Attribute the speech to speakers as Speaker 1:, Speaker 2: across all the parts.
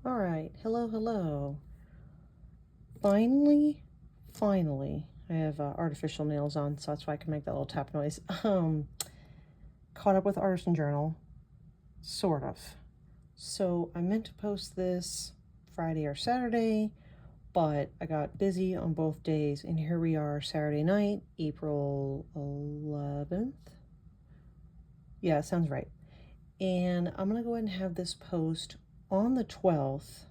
Speaker 1: All right, hello. Finally, I have artificial nails on, so that's why I can make that little tap noise. Caught up with Artisan Journal, sort of. So I meant to post this Friday or Saturday, but I got busy on both days, and here we are, Saturday night, April 11th. Yeah, it sounds right. And I'm gonna go ahead and have this post on the 12th.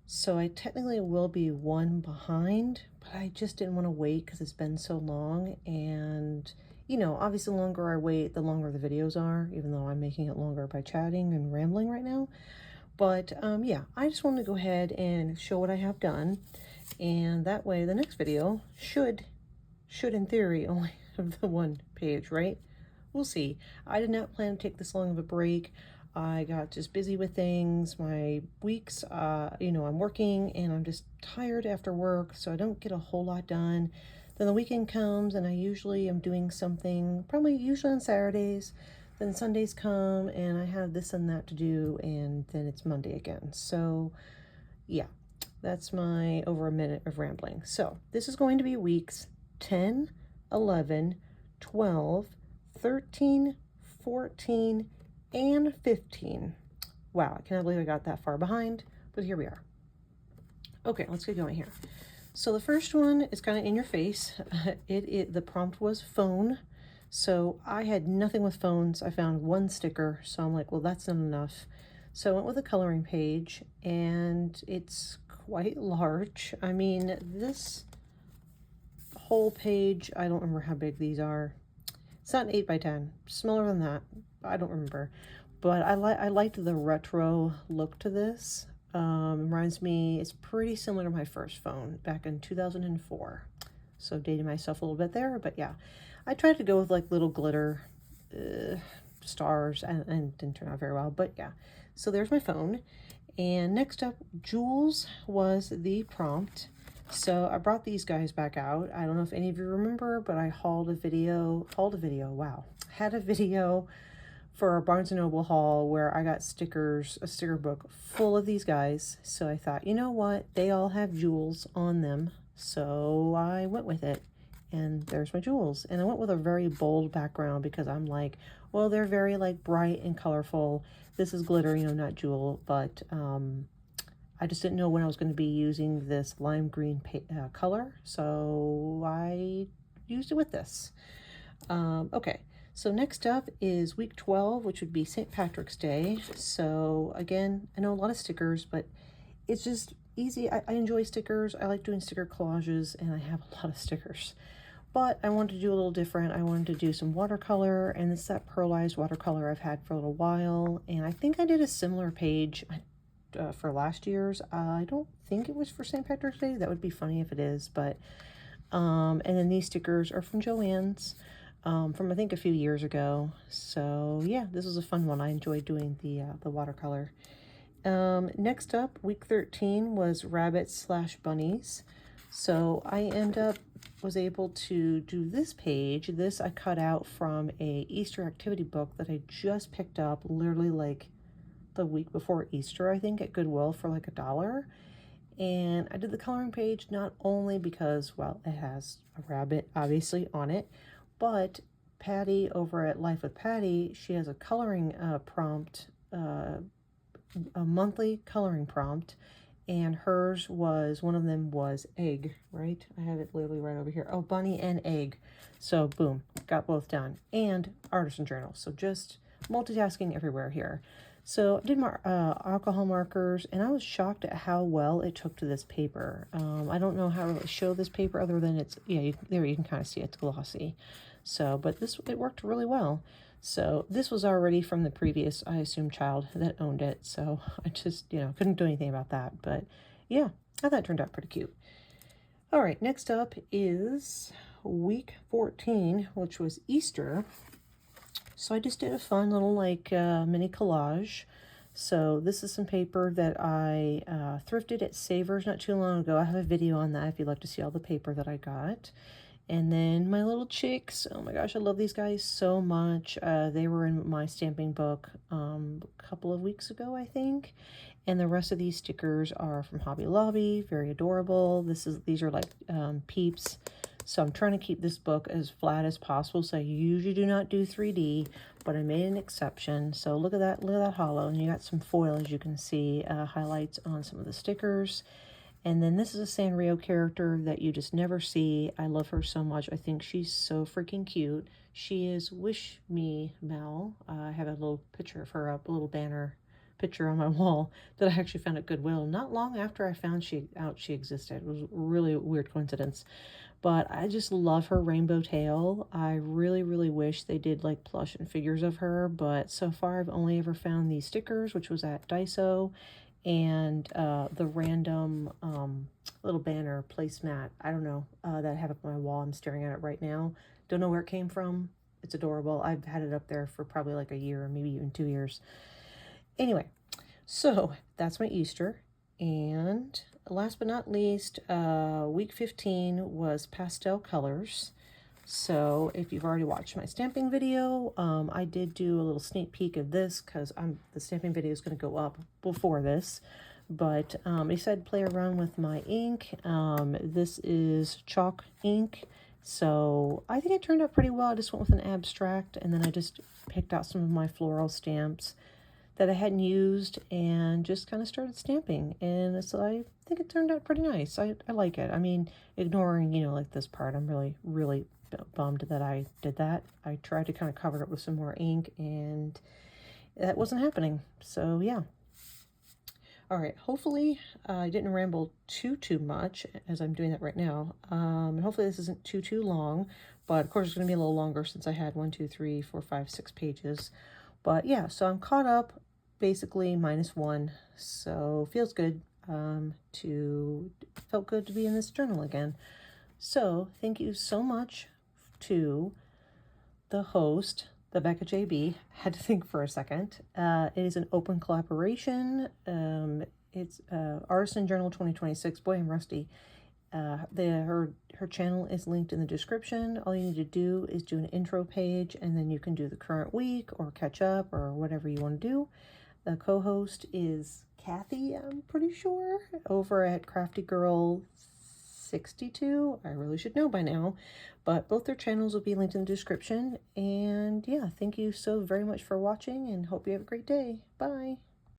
Speaker 1: So I technically will be one behind, but I just didn't want to wait because it's been so long. And, obviously, the longer I wait, the longer the videos are, even though I'm making it longer by chatting and rambling right now. But yeah, I just wanted to go ahead and show what I have done. And that way, the next video should in theory only have the one page, right? We'll see. I did not plan to take this long of a break. I got just busy with things. My weeks, I'm working and I'm just tired after work, so I don't get a whole lot done. Then the weekend comes and I usually am doing something, probably usually on Saturdays. Then Sundays come and I have this and that to do, and then it's Monday again. So, yeah, that's my over a minute of rambling. So, this is going to be weeks 10, 11, 12, 13, 14, and 15. Wow, I cannot believe I got that far behind, but here we are. Okay, let's get going here. So the first one is kind of in your face. The prompt was phone. So I had nothing with phones. I found one sticker, so I'm like, well, that's not enough. So I went with a coloring page, and it's quite large. I mean, this whole page, I don't remember how big these are. It's not an 8 by 10, smaller than that. I don't remember. But I liked the retro look to this. Reminds me, it's pretty similar to my first phone back in 2004. So dating myself a little bit there, but yeah. I tried to go with like little glitter stars and didn't turn out very well, but yeah. So there's my phone. And next up, Jules was the prompt. So I brought these guys back out. I don't know if any of you remember, but I had a video for our Barnes & Noble haul where I got a sticker book full of these guys. So I thought, you know what? They all have jewels on them. So I went with it. And there's my jewels. And I went with a very bold background because I'm like, well, they're very like bright and colorful. This is glitter, not jewel, but I just didn't know when I was going to be using this lime green color, so I used it with this. Okay, so next up is week 12, which would be St. Patrick's Day. So again, I know a lot of stickers, but it's just easy. I enjoy stickers. I like doing sticker collages, and I have a lot of stickers. But I wanted to do a little different. I wanted to do some watercolor, and this is that pearlized watercolor I've had for a little while. And I think I did a similar page for last year's. I don't think it was for St. Patrick's Day. That would be funny if it is, but and then these stickers are from Joann's from I think a few years ago. So yeah, this was a fun one. I enjoyed doing the watercolor. Next up, week 13 was rabbits/bunnies. So I was able to do this page. This I cut out from a Easter activity book that I just picked up literally like the week before Easter, I think, at Goodwill for like $1. And I did the coloring page not only because, well, it has a rabbit obviously on it, but Patty over at Life with Patty, she has a coloring prompt, a monthly coloring prompt, and hers was, one of them was egg, right? I have it literally right over here. Oh, bunny and egg. So boom, got both done. And Artisan Journal. So just multitasking everywhere here. So I did my alcohol markers, and I was shocked at how well it took to this paper. I don't know how to really show this paper other than it's, yeah, there you can kind of see it's glossy. So, but it worked really well. So this was already from the previous, I assume, child that owned it. So I just, couldn't do anything about that. But yeah, I thought it turned out pretty cute. All right, next up is week 14, which was Easter. So I just did a fun little like mini collage. So this is some paper that I thrifted at Savers not too long ago. I have a video on that if you'd like to see all the paper that I got. And then my little chicks, oh my gosh, I love these guys so much. They were in my stamping book a couple of weeks ago, I think. And the rest of these stickers are from Hobby Lobby, very adorable. These are like peeps. So I'm trying to keep this book as flat as possible. So I usually do not do 3D, but I made an exception. So look at that hollow. And you got some foil, as you can see, highlights on some of the stickers. And then this is a Sanrio character that you just never see. I love her so much. I think she's so freaking cute. She is Wish Me Mel. I have a little picture of her up, a little banner picture on my wall that I actually found at Goodwill not long after I found out she existed. It was a really weird coincidence. But I just love her rainbow tail. I really, really wish they did like plush and figures of her, but so far I've only ever found these stickers, which was at Daiso, and the random little banner placemat, I don't know, that I have up on my wall. I'm staring at it right now. Don't know where it came from. It's adorable. I've had it up there for probably like a year or maybe even 2 years. Anyway, so that's my Easter. And last but not least, week 15 was pastel colors. So if you've already watched my stamping video, I did do a little sneak peek of this because the stamping video is going to go up before this. But I decided to play around with my ink. This is chalk ink. So I think it turned out pretty well. I just went with an abstract, and then I just picked out some of my floral stamps that I hadn't used and just kind of started stamping. And so I think it turned out pretty nice. I like it. I mean, ignoring, like this part, I'm really, really bummed that I did that. I tried to kind of cover it with some more ink and that wasn't happening. So yeah. All right, hopefully I didn't ramble too much as I'm doing that right now. And hopefully this isn't too long, but of course it's going to be a little longer since I had 1, 2, 3, 4, 5, 6 pages. But yeah, so I'm caught up, basically -1, so feels good felt good to be in this journal again. So thank you so much to the host, the Becca JB. Had to think for a second. It is an open collaboration. It's Artisan Journal 2026. Boy, I'm rusty. Her channel is linked in the description. All you need to do is do an intro page, and then you can do the current week or catch up or whatever you want to do. The co-host is Kathy, I'm pretty sure, over at Crafty Girl 62. I really should know by now, but both their channels will be linked in the description. And yeah, thank you so very much for watching, and hope you have a great day. Bye.